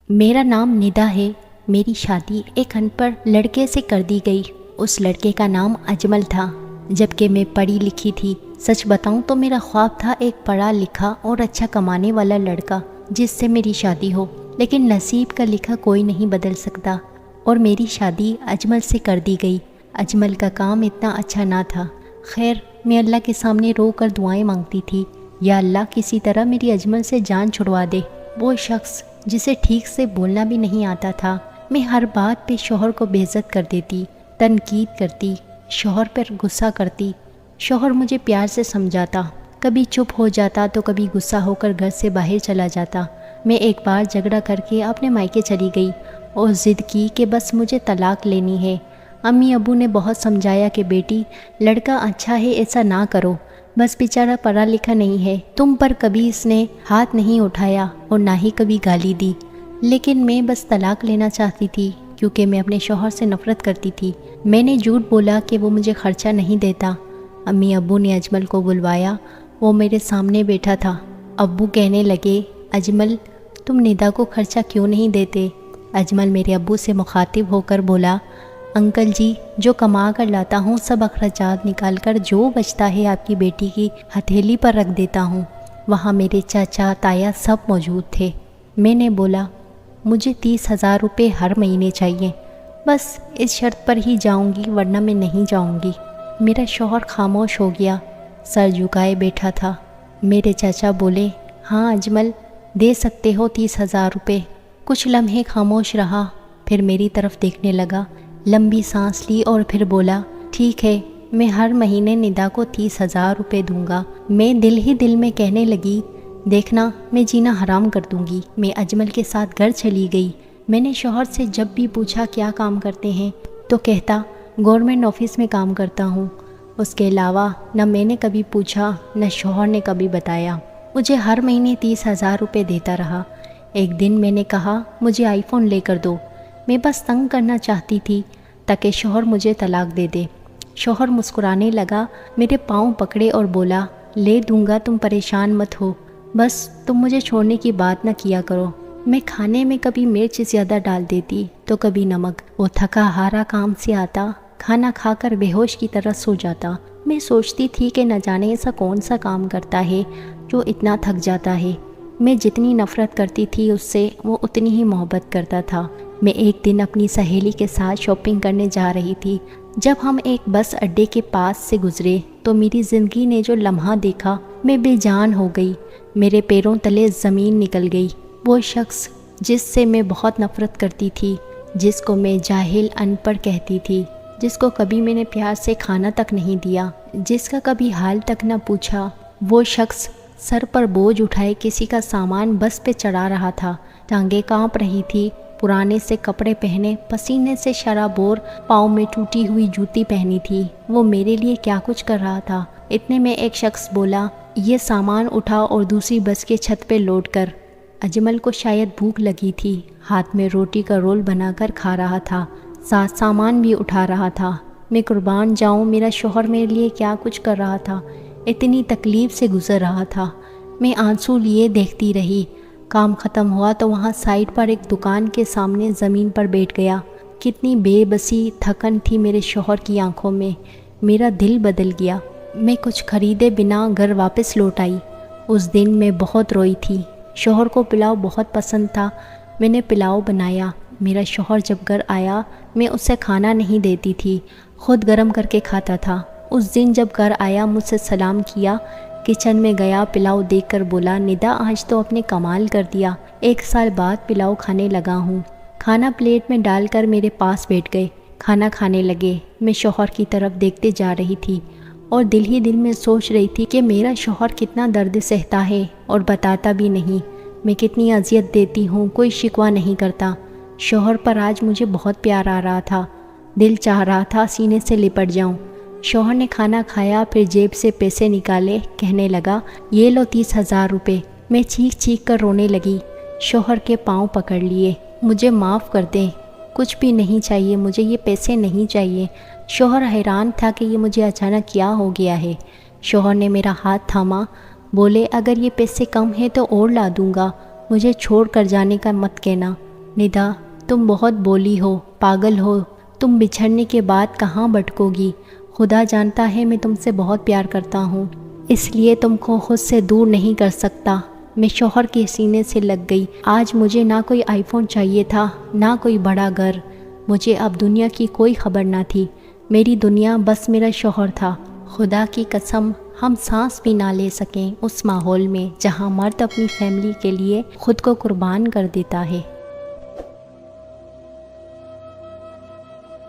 میرا نام ندا ہے۔ میری شادی ایک ان پڑھ لڑکے سے کر دی گئی۔ اس لڑکے کا نام اجمل تھا، جبکہ میں پڑھی لکھی تھی۔ سچ بتاؤں تو میرا خواب تھا ایک پڑھا لکھا اور اچھا کمانے والا لڑکا جس سے میری شادی ہو، لیکن نصیب کا لکھا کوئی نہیں بدل سکتا، اور میری شادی اجمل سے کر دی گئی۔ اجمل کا کام اتنا اچھا نہ تھا۔ خیر، میں اللہ کے سامنے رو کر دعائیں مانگتی تھی، یا اللہ کسی طرح میری اجمل سے جان چھڑوا دے۔ وہ شخص جسے ٹھیک سے بولنا بھی نہیں آتا تھا، میں ہر بات پہ شوہر کو بے عزت کر دیتی، تنقید کرتی، شوہر پر غصہ کرتی۔ شوہر مجھے پیار سے سمجھاتا، کبھی چپ ہو جاتا تو کبھی غصہ ہو کر گھر سے باہر چلا جاتا۔ میں ایک بار جھگڑا کر کے اپنے مائکے چلی گئی اور ضد کی کہ بس مجھے طلاق لینی ہے۔ امی ابو نے بہت سمجھایا کہ بیٹی، لڑکا اچھا ہے، ایسا نہ کرو، بس بیچارہ پڑھا لکھا نہیں ہے، تم پر کبھی اس نے ہاتھ نہیں اٹھایا اور نہ ہی کبھی گالی دی۔ لیکن میں بس طلاق لینا چاہتی تھی، کیونکہ میں اپنے شوہر سے نفرت کرتی تھی۔ میں نے جھوٹ بولا کہ وہ مجھے خرچہ نہیں دیتا۔ امی ابو نے اجمل کو بلوایا، وہ میرے سامنے بیٹھا تھا۔ ابو کہنے لگے، اجمل تم ندا کو خرچہ کیوں نہیں دیتے؟ اجمل میرے ابو سے مخاطب ہو کر بولا، انکل جی، جو کما کر لاتا ہوں سب اخراجات نکال کر جو بچتا ہے آپ کی بیٹی کی ہتھیلی پر رکھ دیتا ہوں۔ وہاں میرے چاچا تایا سب موجود تھے۔ میں نے بولا، مجھے 30,000 روپے ہر مہینے چاہیے، بس اس شرط پر ہی جاؤں گی ورنہ میں نہیں جاؤں گی۔ میرا شوہر خاموش ہو گیا، سر جھکائے بیٹھا تھا۔ میرے چاچا بولے، ہاں اجمل، دے سکتے ہو 30,000 روپے۔ کچھ لمحے خاموش رہا، پھر میری طرف دیکھنے لگا، لمبی سانس لی اور پھر بولا، ٹھیک ہے، میں ہر مہینے ندا کو 30,000 روپے دوں گا۔ میں دل ہی دل میں کہنے لگی، دیکھنا میں جینا حرام کر دوں گی۔ میں اجمل کے ساتھ گھر چلی گئی۔ میں نے شوہر سے جب بھی پوچھا کیا کام کرتے ہیں تو کہتا گورنمنٹ آفس میں کام کرتا ہوں۔ اس کے علاوہ نہ میں نے کبھی پوچھا نہ شوہر نے کبھی بتایا۔ مجھے ہر مہینے 30,000 روپے دیتا رہا۔ ایک دن میں نے کہا، مجھے آئی فون لے کر دو۔ میں بس تنگ کرنا چاہتی تھی تاکہ شوہر مجھے طلاق دے دے۔ شوہر مسکرانے لگا، میرے پاؤں پکڑے اور بولا، لے دوں گا، تم پریشان مت ہو، بس تم مجھے چھوڑنے کی بات نہ کیا کرو۔ میں کھانے میں کبھی مرچ زیادہ ڈال دیتی تو کبھی نمک۔ وہ تھکا ہارا کام سے آتا، کھانا کھا کر بے ہوش کی طرح سو جاتا۔ میں سوچتی تھی کہ نہ جانے ایسا کون سا کام کرتا ہے جو اتنا تھک جاتا ہے۔ میں جتنی نفرت کرتی تھی اس سے، وہ اتنی ہی محبت کرتا تھا۔ میں ایک دن اپنی سہیلی کے ساتھ شاپنگ کرنے جا رہی تھی۔ جب ہم ایک بس اڈے کے پاس سے گزرے تو میری زندگی نے جو لمحہ دیکھا، میں بے جان ہو گئی۔ میرے پیروں تلے زمین نکل گئی۔ وہ شخص جس سے میں بہت نفرت کرتی تھی، جس کو میں جاہل ان پڑھ کہتی تھی، جس کو کبھی میں نے پیار سے کھانا تک نہیں دیا، جس کا کبھی حال تک نہ پوچھا، وہ شخص سر پر بوجھ اٹھائے کسی کا سامان بس پہ چڑھا رہا تھا۔ ٹانگیں کانپ رہی تھی، پرانے سے کپڑے پہنے، پسینے سے شرابور، پاؤں میں ٹوٹی ہوئی جوتی پہنی تھی۔ وہ میرے لیے کیا کچھ کر رہا تھا۔ اتنے میں ایک شخص بولا، یہ سامان اٹھا اور دوسری بس کے چھت پہ لوڈ کر۔ اجمل کو شاید بھوک لگی تھی، ہاتھ میں روٹی کا رول بنا کر کھا رہا تھا، ساتھ سامان بھی اٹھا رہا تھا۔ میں قربان جاؤں، میرا شوہر میرے لیے کیا کچھ کر رہا تھا، اتنی تکلیف سے گزر رہا تھا۔ میں آنسو لیے دیکھتی رہی۔ کام ختم ہوا تو وہاں سائڈ پر ایک دکان کے سامنے زمین پر بیٹھ گیا۔ کتنی بے بسی تھکن تھی میرے شوہر کی آنکھوں میں۔ میرا دل بدل گیا۔ میں کچھ خریدے بنا گھر واپس لوٹ آئی۔ اس دن میں بہت روئی تھی۔ شوہر کو پلاؤ بہت پسند تھا۔ میں نے پلاؤ بنایا۔ میرا شوہر جب گھر آیا، میں اسے کھانا نہیں دیتی تھی، خود گرم کر کے کھاتا تھا۔ اس دن جب گھر آیا، مجھ سے سلام کیا، کچن میں گیا، پلاؤ دیکھ کر بولا، ندا آج تو اپنے کمال کر دیا، 1 سال بعد پلاؤ کھانے لگا ہوں۔ کھانا پلیٹ میں ڈال کر میرے پاس بیٹھ گئے، کھانا کھانے لگے۔ میں شوہر کی طرف دیکھتے جا رہی تھی اور دل ہی دل میں سوچ رہی تھی کہ میرا شوہر کتنا درد سہتا ہے اور بتاتا بھی نہیں، میں کتنی اذیت دیتی ہوں، کوئی شکوہ نہیں کرتا۔ شوہر پر آج مجھے بہت پیار آ رہا تھا، دل چاہ رہا تھا سینے سے لپٹ جاؤں۔ شوہر نے کھانا کھایا، پھر جیب سے پیسے نکالے، کہنے لگا، یہ لو 30,000 روپے۔ میں چیخ چیخ کر رونے لگی۔ شوہر کے پاؤں پکڑ لیے، مجھے معاف کر دیں، کچھ بھی نہیں چاہیے، مجھے یہ پیسے نہیں چاہیے۔ شوہر حیران تھا کہ یہ مجھے اچانک کیا ہو گیا ہے۔ شوہر نے میرا ہاتھ تھاما، بولے، اگر یہ پیسے کم ہیں تو اور لا دوں گا، مجھے چھوڑ کر جانے کا مت کہنا۔ ندا تم بہت بولی ہو، پاگل ہو، تم بچھڑنے کے بعد کہاں بھٹکو گی؟ خدا جانتا ہے میں تم سے بہت پیار کرتا ہوں، اس لیے تم کو خود سے دور نہیں کر سکتا۔ میں شوہر کے سینے سے لگ گئی۔ آج مجھے نہ کوئی آئی فون چاہیے تھا، نہ کوئی بڑا گھر، مجھے اب دنیا کی کوئی خبر نہ تھی۔ میری دنیا بس میرا شوہر تھا۔ خدا کی قسم ہم سانس بھی نہ لے سکیں اس ماحول میں جہاں مرد اپنی فیملی کے لیے خود کو قربان کر دیتا ہے۔